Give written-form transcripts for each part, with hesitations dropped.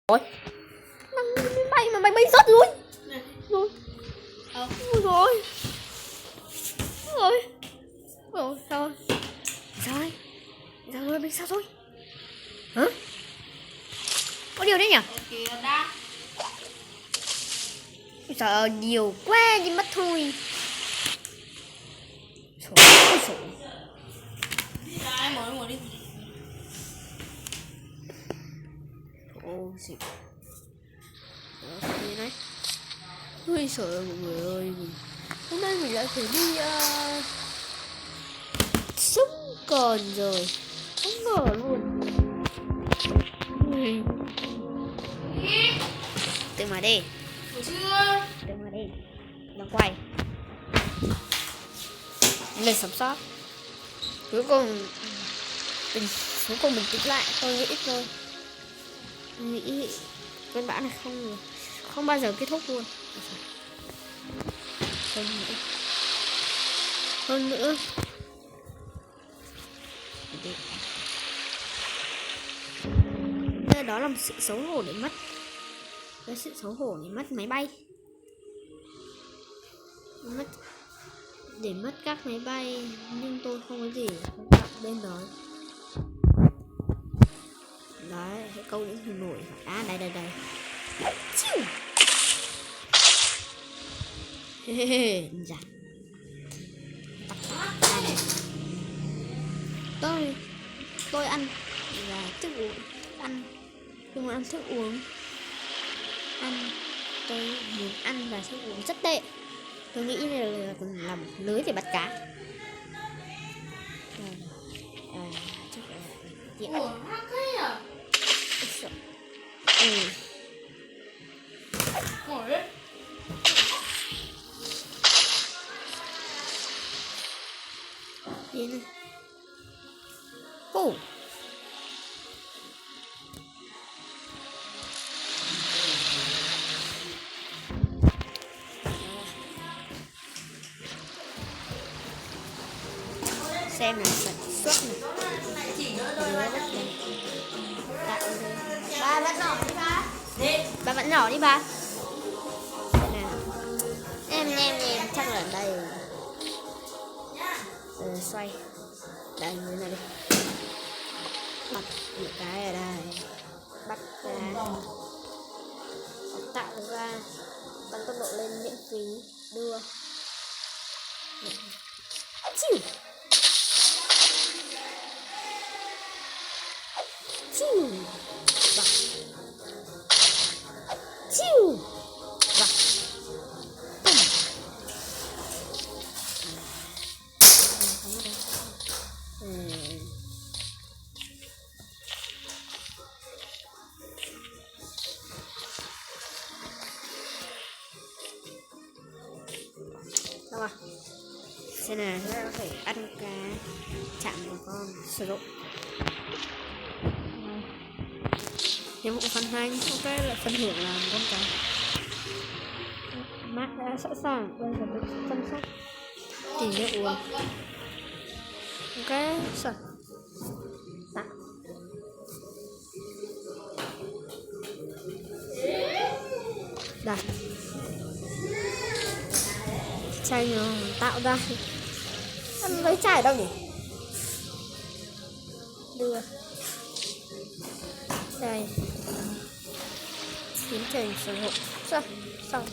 Ôi, bay mà bay rớt rồi. Rồi. Rồi. Rồi. Rồi, sao rồi? Sao rồi? Sao rồi? Bay sao rồi? Hả? Có điều đấy nhỉ? Trời ơi, nhiều quá đi mất thôi. Sổ. Mở đi. Ồ, xịn. Đó, gì đấy? Ui trời ơi, mọi người ơi. Hôm nay mình lại phải đi sống còn rồi. Không ngờ luôn. Tự mà đi. Tự mà đi. Đang quay. Lên sống sót. Cuối cùng mình tính lại, tôi nghĩ ít thôi. Nghĩ cơn bão này không bao giờ kết thúc luôn. Hơn nữa đó là một sự xấu hổ để mất máy bay, để mất các máy bay, nhưng tôi không có gì quan trọng bên đó. Đấy, cái câu những hình nổi. Đây chiu. Dạ. Tôi ăn là thức uống, tôi muốn ăn thức uống, tôi muốn ăn và thức uống rất tệ. Tôi nghĩ là còn làm lưới để bắt cá. Ủa, hắc thế à? Ngồi đấy. Đi này. Ồ. Xem là sản xuất này. Ba vẫn nhỏ đi ba. Ba vẫn nhỏ đi ba. Em chắc là ở đây. Xoay. Đây như này đi. Bắt một cái ở đây. Bắt ra. Tạo ra. Tăng tốc độ lên miễn phí. Đưa. Chiu. Chiu. Vâng. Chiu. Vâng. Đâu à? Xem nào, chúng ta có thể ăn cá chạm vào con sử dụng. Nhiệm vụ phần 2, ok, là phần thưởng làm con cá. Mark đã sẵn sàng, bây giờ tôi sẽ chăm sóc tìm nước uống. Ok, sợ. Tạ. Đây. Chai nó tạo ra. Ăn lấy chai đâu nhỉ? Đưa. Đây. Tiến trình sử dụng. Xong.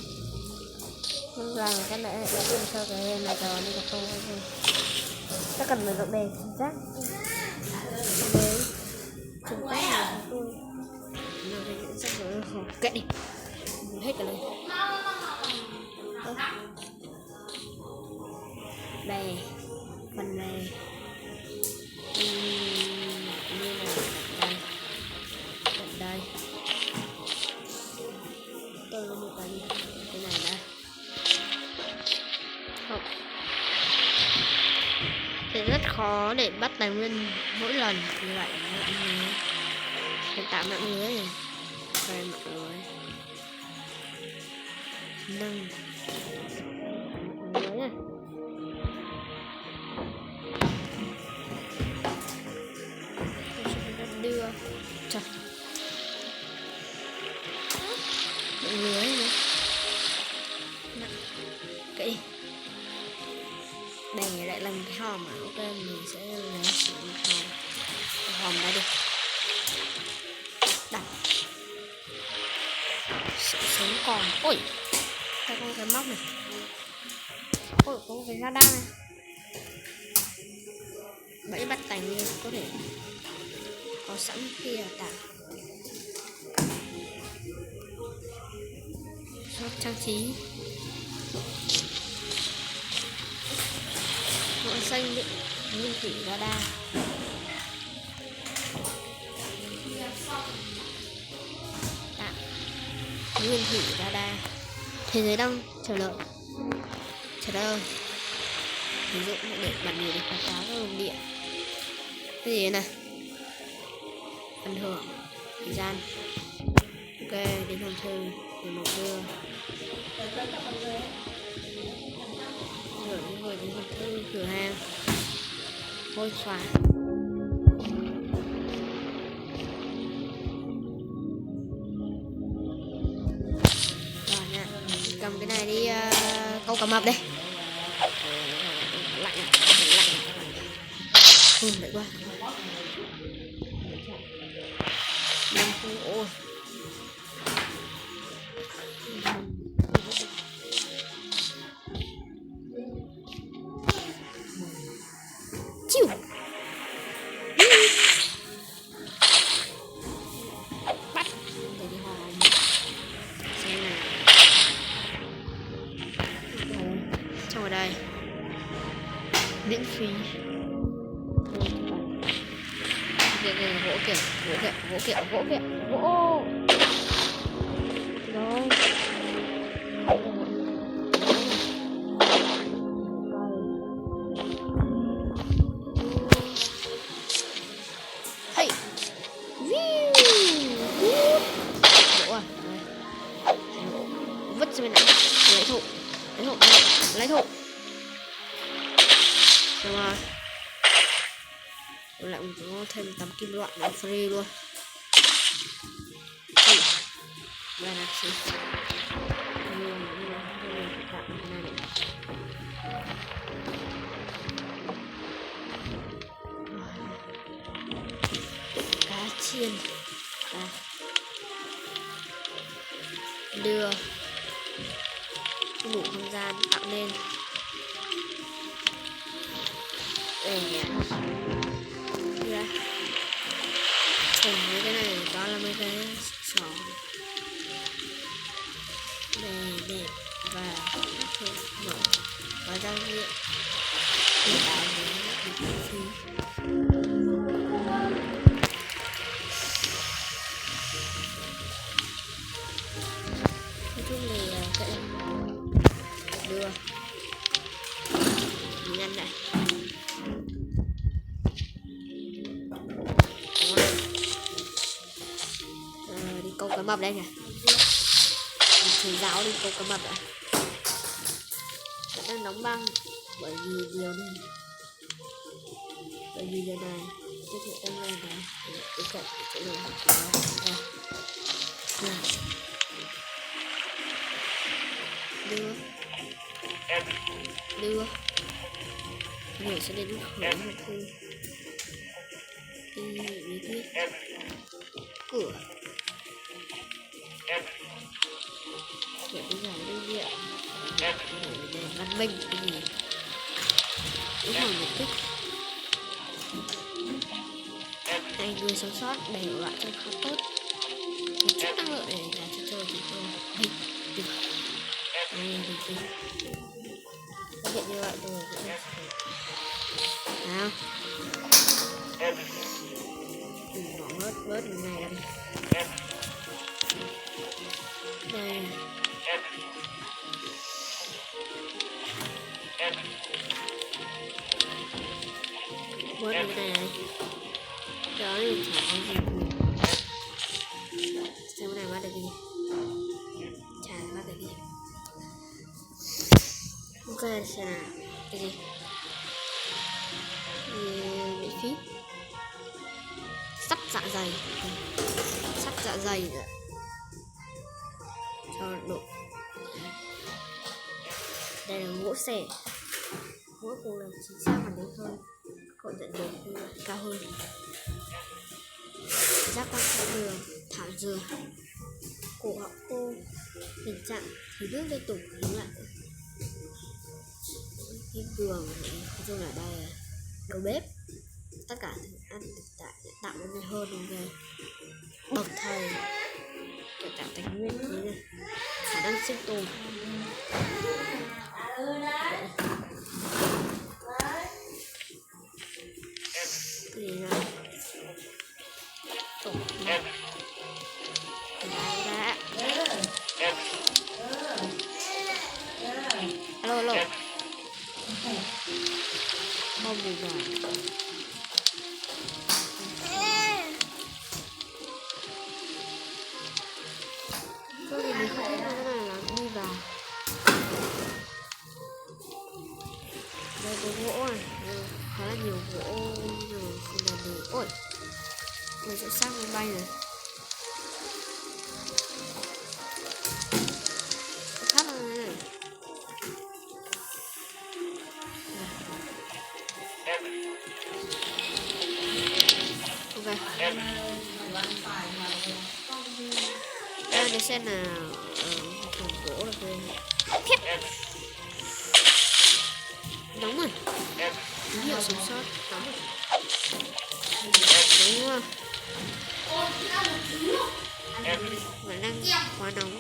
Làm cái này để tìm cho cái này rồi nhưng mà không có gì. Ta cần phải dọn đề chính xác. Đấy. Chúng ta là tôi. Nào đây cũng sắp rồi. Kệ đi. Hết cả lời. Đây. Phần này. Như là đây. Tôi có một cái này đây. Không. Thì rất khó để bắt tài nguyên mỗi lần như vậy. Hiện tại mạng lưới này. Đây mạng lưới. Nâng. Mạng lưới này. Đưa. Trời. Đựng lưới nữa. Kệ đi. Đây lại làm cái hòm à. Ok, mình sẽ lấy sử dụng hòm. Cái hòm đây đi. Đặt. Sự sống còn. Ôi, đây có cái móc này. Ôi, có một cái radar này. Bẫy bắt cánh lên có thể có sẵn kia tặng. Shop trang trí. Ngọn xanh đựng nguyên thủy radar. Tặng nguyên thủy radar. Thế giới đang chờ đợi. Chờ đợi. Ví dụ để bạn nhìn được quảng cáo các lồng điện. Cái gì này? Phần thưởng. Thời gian. Ok, đến hòm thư. Để một đưa. Gửi những người đến hòm thư cửa hàng. Hôi xóa. Rồi nha. Cầm cái này đi câu cá mập đây. Lạnh à, lạnh à. Đấy quá. 5 phút. Ôi. Chiu. Bắt. Để đi hòm. Xem này. Trong ở đây. Miễn phí. Kìa, gỗ kìa, gỗ kìa, gỗ kìa, gỗ kìa, gỗ. Rồi. Hey. Gỗ à? Vứt ra bên này. Lấy thụ. Lấy thụ. Lấy thụ. Rồi. Lại có thêm tấm kim loại nó free luôn. Đây là gì? Cá chiên. Đưa đủ không gian tạo nên. Cùng với cái này đó là mấy cái sò đẹp và các thứ nổi và rau diện để tạo nên một phí. Nói chung là cái đưa nhanh này. Đi câu cá mập đây nhỉ. Thầy giáo đi câu cá mập ạ. Vẫn đang đóng băng bởi vì điều này. Bởi vì điều này cái thể tăng lên này cái cạnh chỗ này đưa người sẽ đến hỏi một thư đi bí quyết cửa để đi giải lưu điện văn minh cái gì cũng hỏi một kích này người sống sót đầy đủ loại trong khá tốt một chút năng lượng để là cho tôi chúng tôi bình tĩnh này bình tĩnh thực hiện như vậy tôi cũng nào bỏ bớt cái này ra đi đây bớt cái này đó thì chả có gì xem cái này bắt được gì chả bắt được gì ok xem nào cái gì miễn phí sắp dạ dày nữa mẫu xẻ mỗi cùng là chính xác và đúng hơn, cậu nhận được quy luật cao hơn. Giác quan thảo đường, thảo dừa, cổ họng khô, tình trạng thiếu nước liên tục hiếm lại. Kim đường nói chung là đây là đầu bếp, tất cả thức ăn thực tại để tạo nên hơn đúng không? Bậc thầy để tạo thành nguyên khí này, khả năng sinh tồn. Thì là tổ đã alo bom bù gà. Có gì mình không biết cái này là đi vào. Đây có gỗ này, khá là nhiều gỗ rồi xin là để. Ôi, mình sẽ sang máy bay này. Thắt vào này. Ok. Đây để xem nào phần gỗ được rồi. Đóng rồi. Tín hiệu sống sót. Đóng rồi. Đúng rồi. Vẫn đang quá nóng.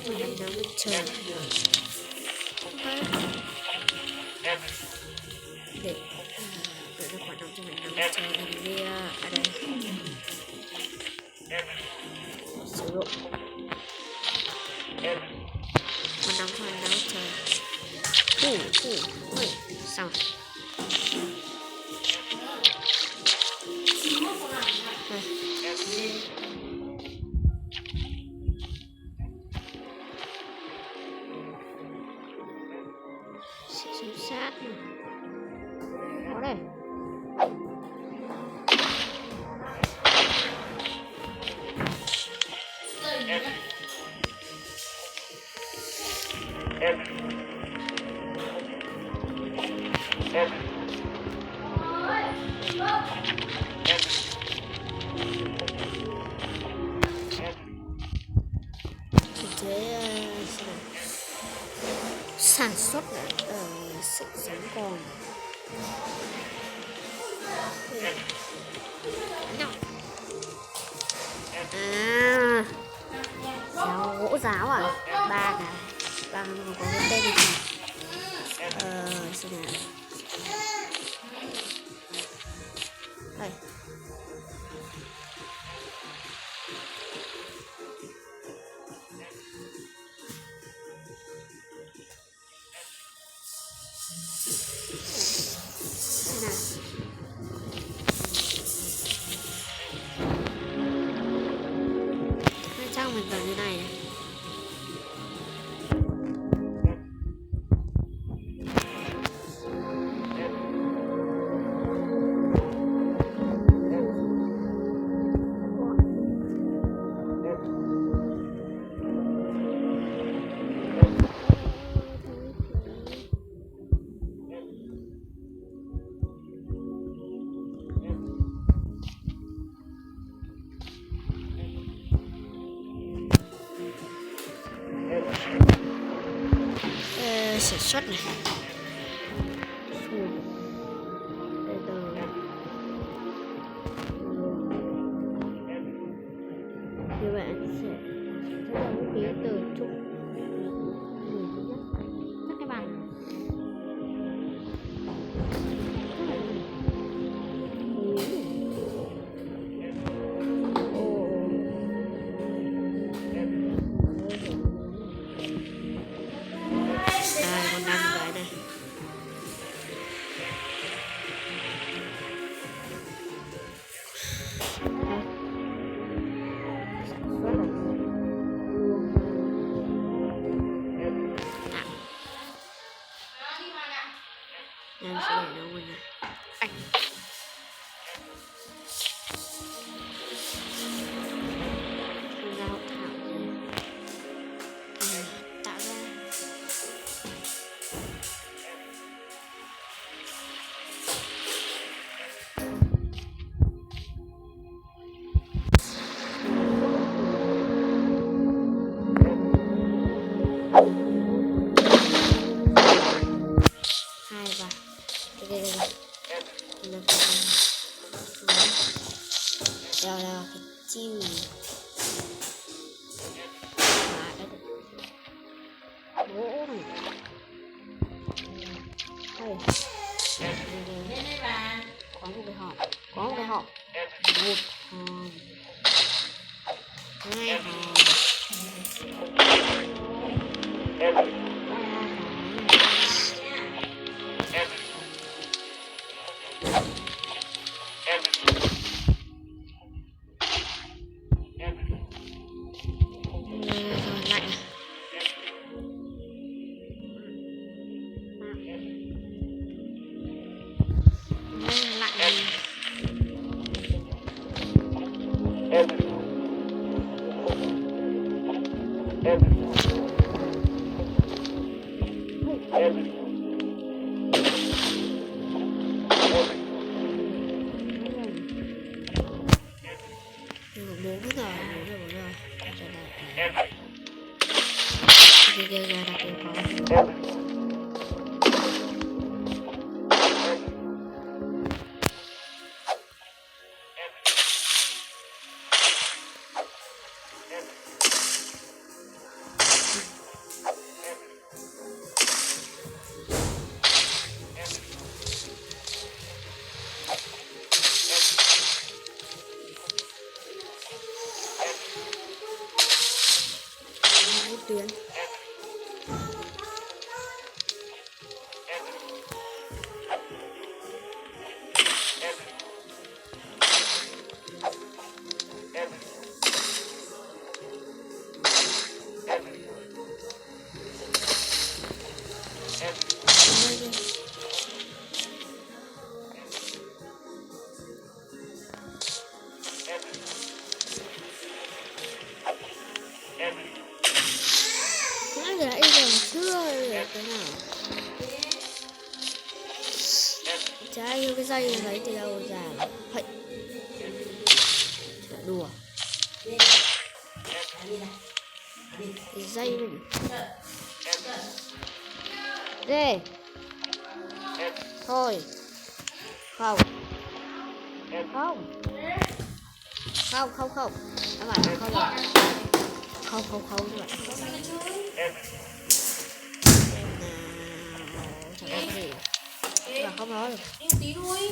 Mình đang chờ. Để nó quá nóng cho mình đang chờ mình đi ở đây. Sử dụng. Quá nóng cho mình đang chờ. Xong. Chính xác. Có đây. Sản xuất sự sống còn giáo gỗ giáo à, ba có cái tên gì xem nào đây. Chắc mình vào như này này. Sản xuất này. Như vậy sẽ là vũ khí từ trục các cái bàn. Lên đây bà. Có một cái hộp. Có một cái hộp. Một hòm. Hai hòm. Lạnh. Tuyến. Giờ ít gần chưa được cái nào. Chả yêu cái dây lấy từ đâu ra. Hậy. Đùa. Cái dây này. Đây. Thôi. Không. Không. Không, không, không. Các bạn không rồi. Không, không, không các bạn. Chẳng có gì. Và không nói được. Em tí thôi.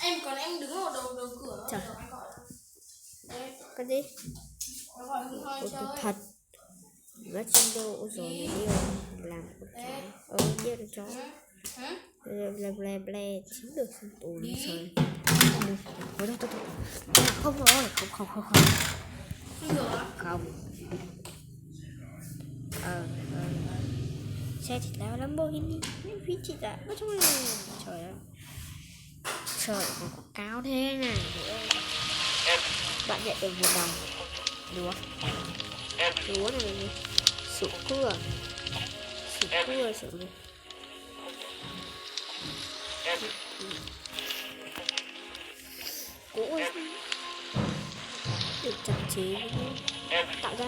Em còn em đứng ở đầu cửa. Trời. Cái gì? Nó gọi Hưng Hoi chơi. Thật. Vắt chân đô rồi này điêu làm con chó. Điêu được chó. Ble chiếm được không tù đi trời. Không rồi, không. Không. Xe thì là Lamborghini, miễn phí chị đã có trong này. Trời ơi. Trời còn quảng cáo thế này. Bạn nhận được 1 đồng. Lúa này. Sủ cưa sủ này. Cũ được trang trí tạo ra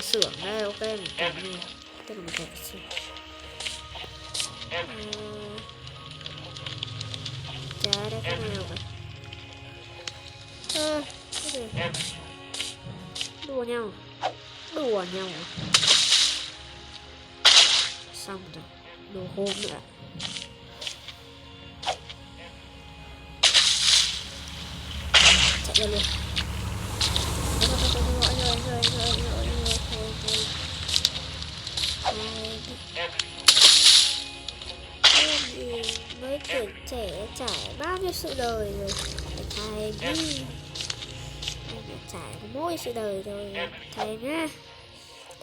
xưởng đây. Ok mình cầm đi, tức là mình cầm xưởng. Chả đây cái nào cả. Cái gì đùa nhau xong rồi đồ hôm nữa. Chạy lên luôn. Mấy tuổi trẻ trải bao nhiêu sự đời rồi. Thầy đi trải mỗi sự đời rồi thầy nhá.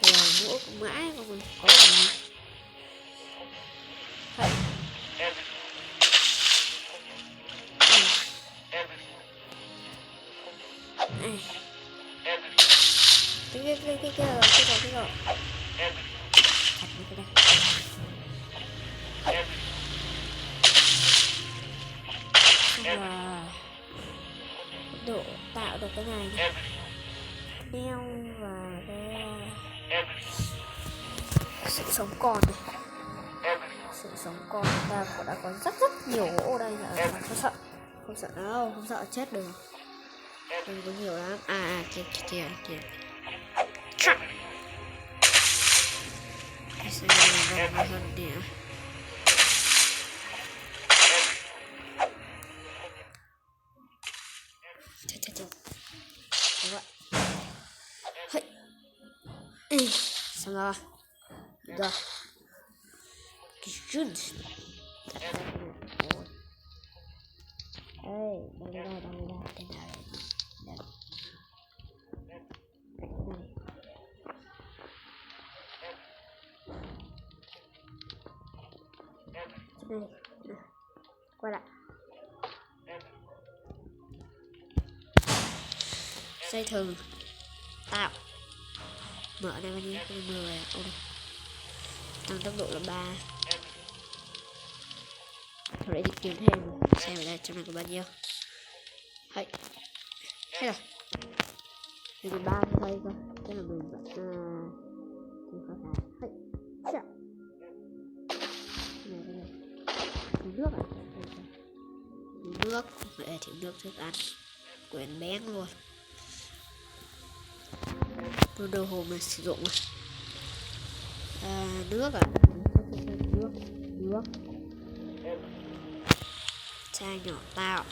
Rồi mỗi cũng mãi mà mình có gì. Cái rồi. Thật như cái đây. Wow. Độ tạo được cái này nhé. Đeo và cái sự sống còn này. Sự sống còn ta cũng đã có rất nhiều gỗ đây là không sợ đâu, không sợ chết được. Đừng có nhiều lắm. Kìa. Cái xe này hơn nè. Hây. Xong rồi. Rồi. Good. Ê, đây. Đây. Quay lại. Dây thừng tạo. Mở này bao nhiêu? 10. Tăng tốc độ là 3. Thôi để đi kiếm thêm xem ở đây trong này có bao nhiêu. Hay rồi. Thì 3 giây cơ. Tức là mình vẫn thì có thể. Hay. Chà. Này. Nước à? Nước để thiếu nước thức ăn quyển bén luôn. Tôi đồ hồ mà sử dụng nước à? Nước chai nhỏ tạo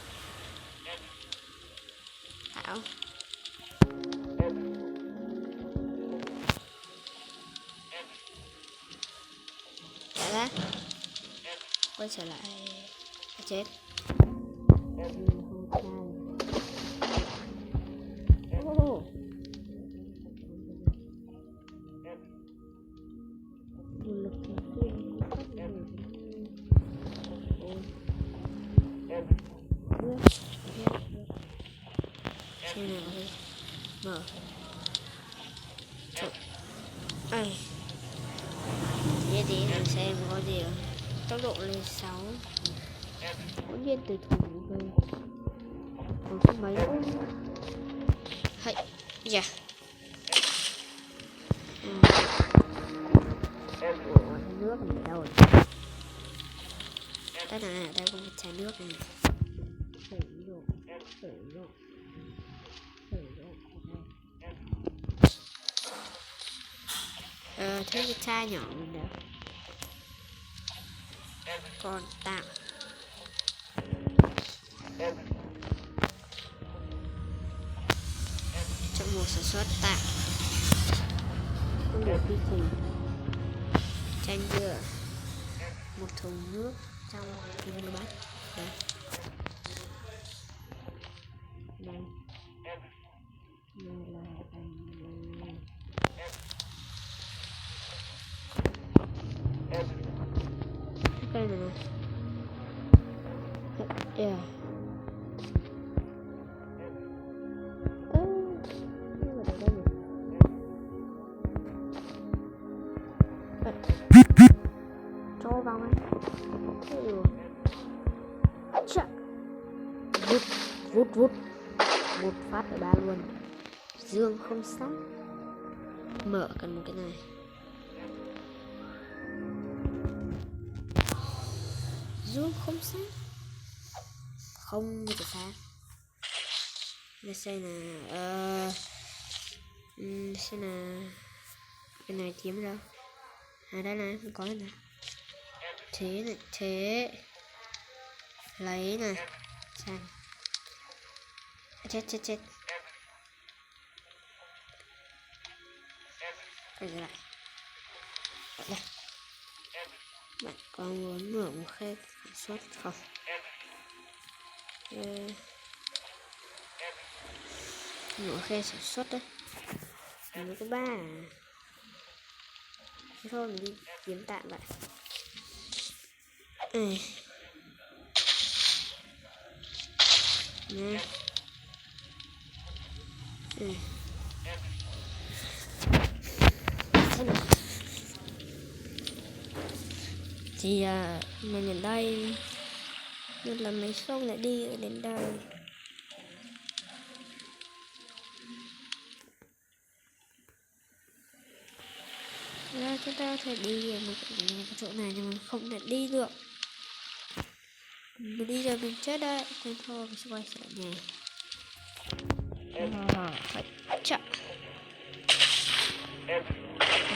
trả ra quay trở lại chết. Xem nào đi. Mở ai tí mình xem có gì rồi. Tốc độ lên 6 ngẫu nhiên từ thủ về còn không mấy nữa. Hãy dạ nước mình đâu rồi. Đây này, đây có một chai nước này. Thử độ. Thế cái chai nhỏ mình nữa. Còn tạo trong một sản xuất tạo không được quy trình chanh dừa, một thùng nước trong cái bát đấy. Đây là cây này. Yeah. Cho vào ngay. Chà. Vút. Một phát ở 3 luôn. Dương không sát. Mở cần một cái này. Dương không sát. Không như thế sao? Đây xem là xem là cái này kiếm đâu. Đây này, không có này. Thế lấy này. Xem. Chết. Quay lại. Đây. Bạn có muốn mở một khe sản xuất không? Mở khe sản xuất đấy. Mình có 3 à? Thế thôi mình đi kiếm tạm vậy. Nè. Thì mình ở đây nên là mấy không lại đi đến đây. Ra chúng ta có thể đi ở cái chỗ này nhưng mình không thể đi được. Mình đi rồi mình chết đấy. Nên thôi mình sẽ quay trở lại nhà. Chậm.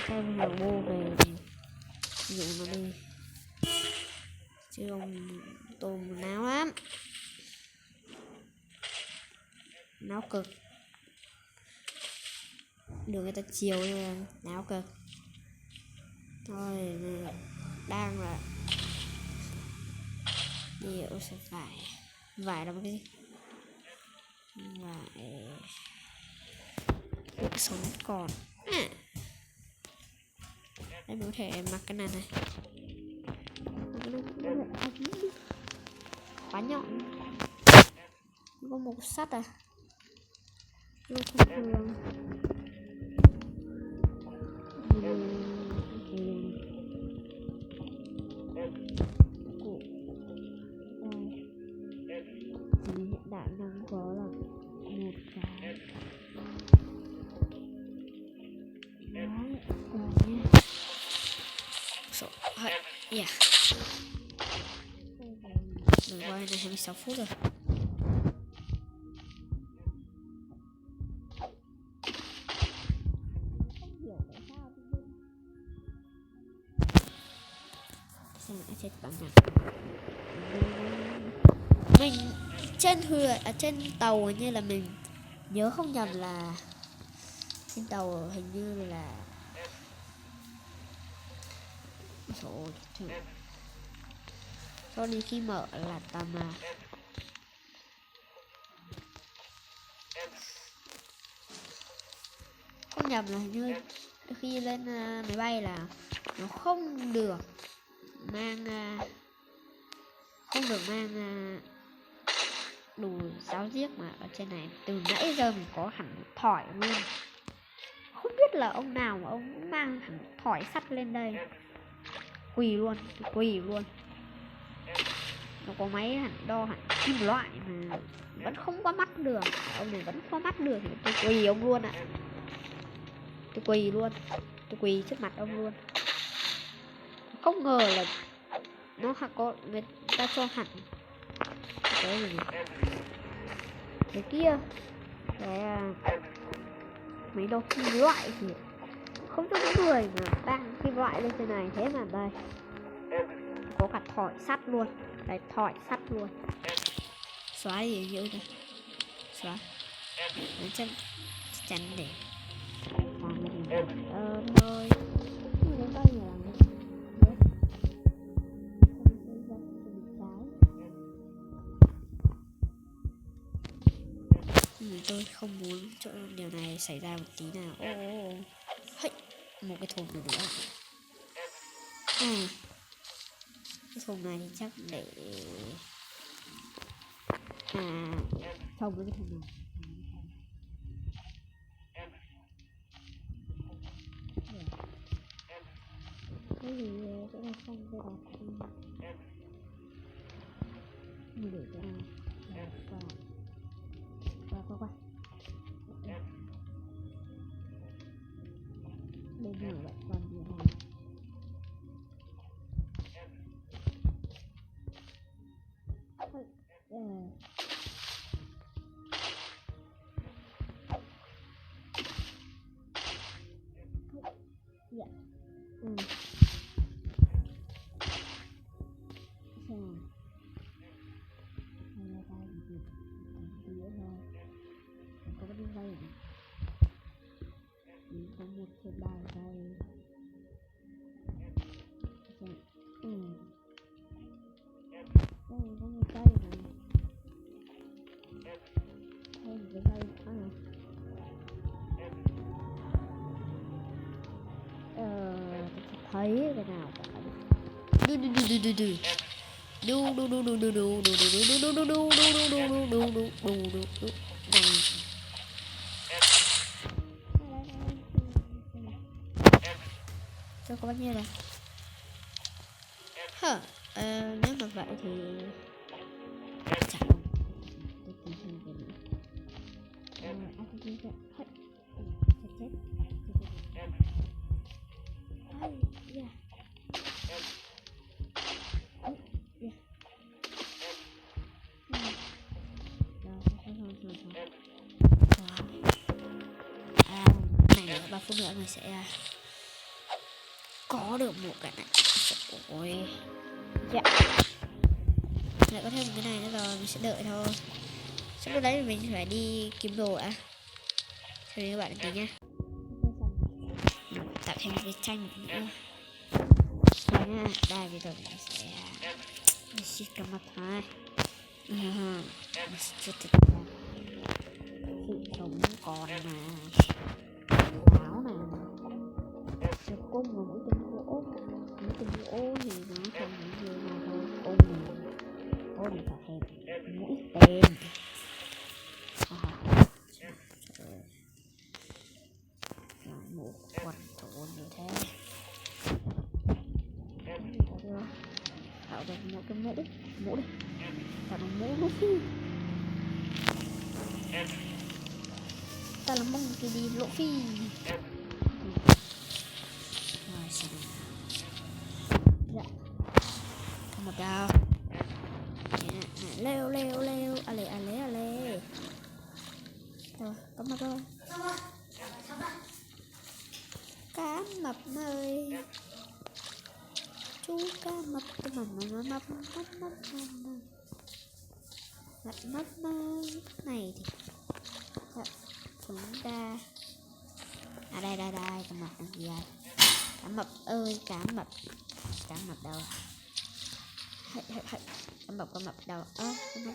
Sao mình hiểu bô về dùng nó đi. Chứ không tôm náo lắm. Náo cực. đường người ta chiều rồi nào cơ. Thôi đang là điều sẽ vải là một cái gì vải sống còn em có thể mặc cái này quá nhọn, có một sắt à, nó không thường. Hiện đại đang có là một cái đấy rồi nha. Số yeah. Mình quay này 26 phút rồi. Chết bằng mặt mình trên trên tàu như là mình nhớ không nhầm là trên tàu hình như là cho đến khi mở là tầm không nhầm là hình như khi lên máy bay là nó không được mang đủ giáo diếc, mà ở trên này từ nãy giờ mình có hẳn thỏi luôn, không biết là ông nào mà ông mang hẳn thỏi sắt lên đây, quỳ luôn. Nó có máy hẳn đo hẳn kim loại mà vẫn không qua mắt được, ông này vẫn qua mắt được thì tôi quỳ ông luôn ạ. Tôi quỳ trước mặt ông luôn. Không ngờ là nó có người ta cho hẳn cái gì cái kia cái mấy đồ kim loại thì không cho những người mà đang kim loại lên trên này, thế mà đây có cả thỏi sắt luôn, đây thỏi sắt luôn. Xóa gì hiểu chưa, xóa nó chân chắn để thôi tôi không muốn cho điều này xảy ra một tí nào. Hey, một cái thùng nữa cái thùng này thì chắc để trồng với cái thùng này. Cái gì chỗ này không tôi đặt mình để chỗ này qua bên này lại còn gì này. Có cái đường dây có một trên ba dây. Đây có một dây này, đây một cái dây thấy cái nào cả cho có bao nhiêu này nếu mà vậy thì chả này 3 phút nữa mình sẽ có được một cái này. Ôi dạ lại có thêm một cái này nữa rồi, mình sẽ đợi thôi. Sau đó đấy mình phải đi kiếm đồ đã. Cho nên các bạn tí nha. tạo thêm cái tranh nữa. Rồi nha, đây bây giờ mình sẽ xịt cả mặt hai. Mình sẽ chưa thực ra sự sống còn mà áo này sẽ cung vào mỗi từng gỗ thì nó không những như nào thôi. Ô mình phải thêm mũi tên. Một quần thủ như thế tạo được một cái mũ đi, tạo được mũ Luffy. Ta là mong cái gì Luffy. Rồi xem dạ một đao leo ale rồi có mặt rồi. Cá mập ơi, chú cá mập mập này thì chúng ta đây cá mập làm gì đây? Cá mập ơi, cá mập đâu? Cá mập đâu? Cá mập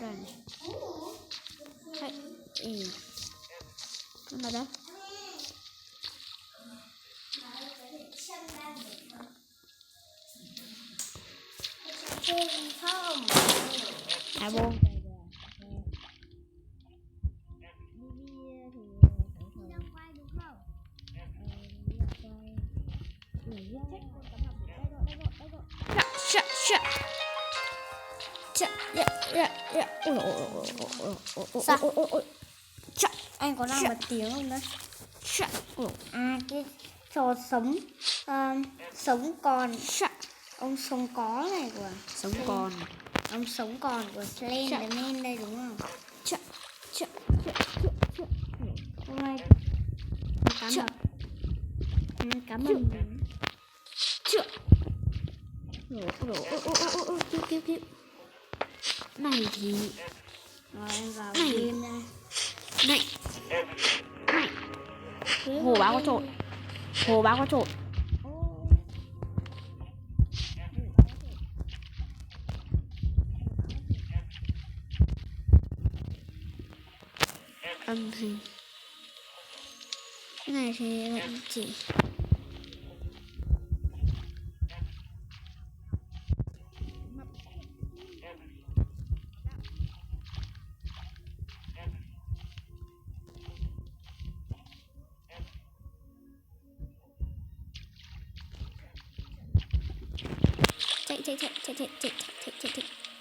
đây này. Cá mập đâu? Không. Buông. Sao? Anh có làm một tiếng không đấy? Cái trò sống còn ông sống có này của ông sống còn của Slenderman đây đúng không? Ôi, cá mập kêu này thì rồi em vào game đây này hồ báo có trộn âm thanh cái này thì lại chỉ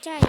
chạy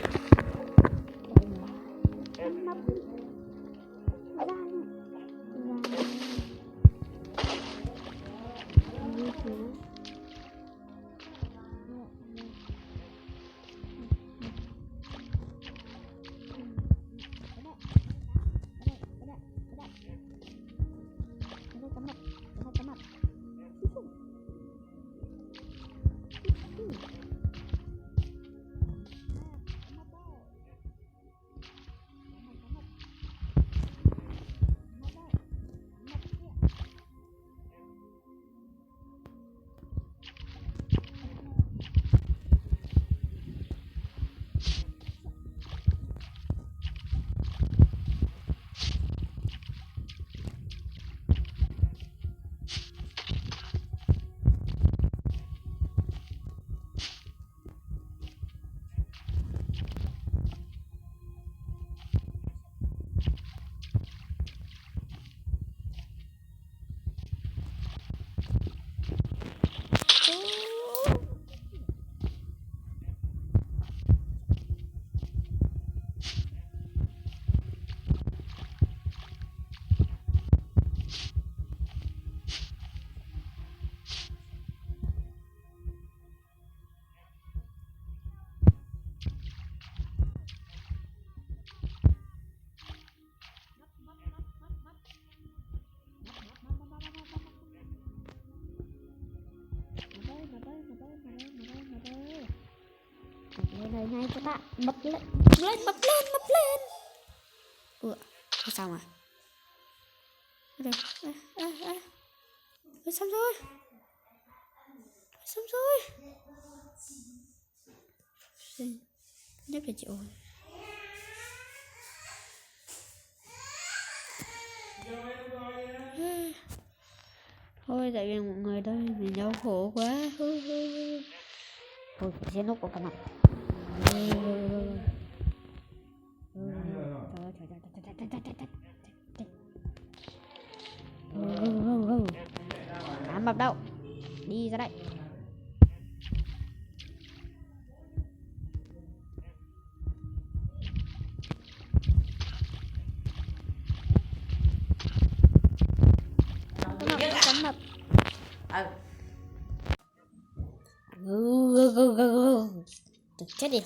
này các bạn bật lên sao mà đây xong rồi Xong rồi. Nhất là chịu. Thôi tại vì mọi người đây mình đau khổ quá. Thôi phải xếp nút vào cả mặt. Ăn mập đâu. Đi ra đây. Cắn mập. Chết đi.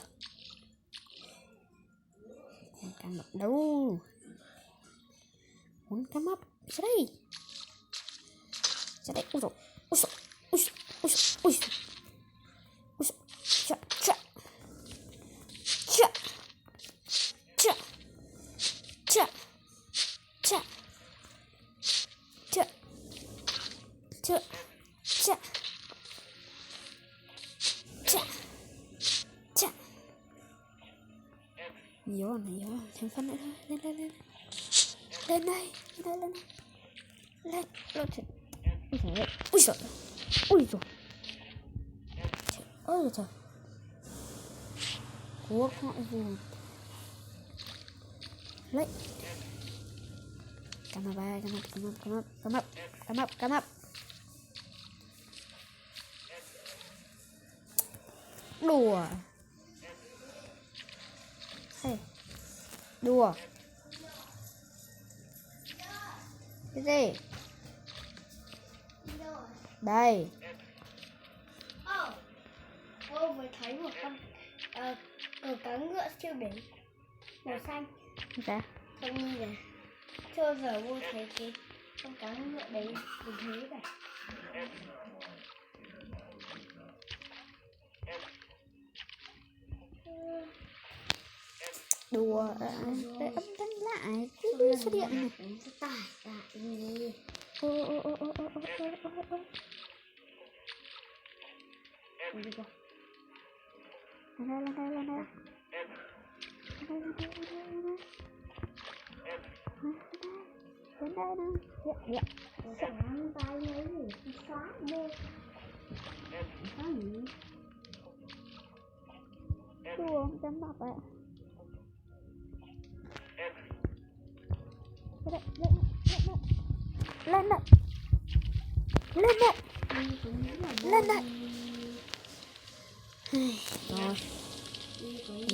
Cắn mập đâu. Muốn cắn mập. Ra đây. Ra đây. Ui dồi. Ui dồi. Ui dồi. Ui dồi. Ui dồi. Ui dồi. Chà. Chà. Chà. Chà. Chà. Chà. Chà. Chà. Chà. Chà. Chà. Nhiều này nhiều. Thêm phân nữa thôi. Lên lên lên. Lên đây. Lên lên. Lên. Lên. Ui giời. Ui giời. Ôi trời. Quốc họ gì. Lấy. Cầm ập ba, cầm ập. Đùa. Hey. Đùa. Cái gì? Đây. Cô mới thấy một con cá ngựa siêu đỉnh màu xanh. Dạ. Không như là chưa giờ cô thấy cái con cá ngựa đấy từ thế cả. Đùa. Để âm thanh lại. Cái số điện này. Tải đi. Ô. Đi qua. Lên đây. Dạ. Sáng tay lấy gì? Xóa đi. Xóa gì? Đùa chấm bọc ạ. Lên đây. Rồi.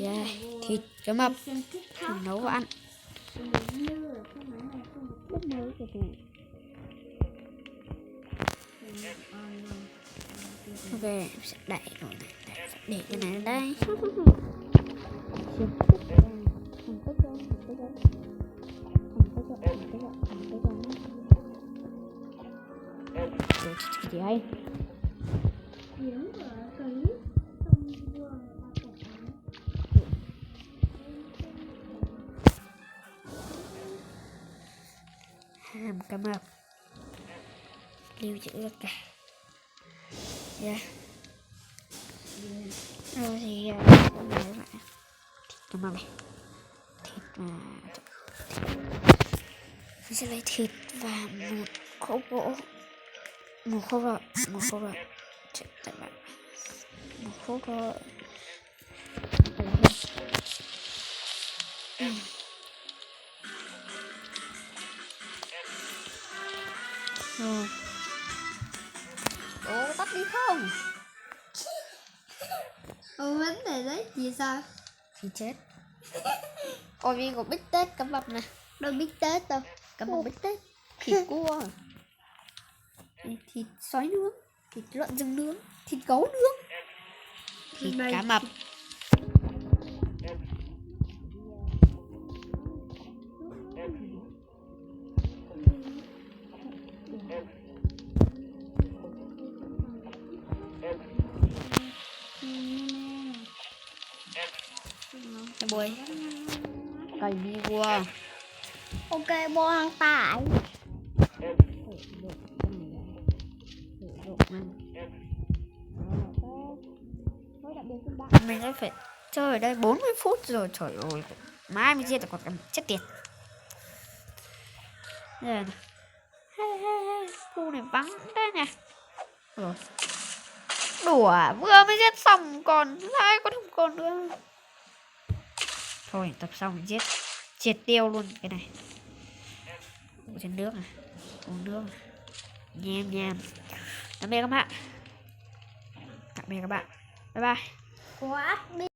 Yeah, thịt cá mập. Mình nấu và ăn. Rất mới của tụi. Ok, sẽ đẩy rồi này. Để cái này lên đây. Chị ơi. Hàm cá mập lưu trữ tất cả. Yeah. Rồi thì thịt cá mập này. Thịt và mình sẽ lấy thịt và một khúc gỗ. Một khúc gỗ. Một khúc gỗ. Rồi. Ủa tắt đi không? Vấn đề đấy gì sao? Thì chết. Ôi vì có bít tết cá mập này. Đâu biết Tết đâu. Cá mập bít tết. Thịt cua. Thịt xoáy nướng. Thịt lợn rừng nướng. Thịt gấu nướng. Thịt cá mập. Bùi cày đi qua. Ok, bố ăn tải. biệt các bạn. Mình sẽ phải chơi ở đây 40 phút rồi. Trời ơi, mai mới giết được con chết tiệt. Đây này. Khu này vắng đấy nè. Rồi. Đùa, vừa mới giết xong còn lại có thêm con nữa. Thôi tập xong mình giết triệt tiêu luôn cái này. Uống trên nước này. Uống nước này. Nhem nhem. Tạm biệt các bạn. Tạm biệt các bạn. Bye bye. Quá đi.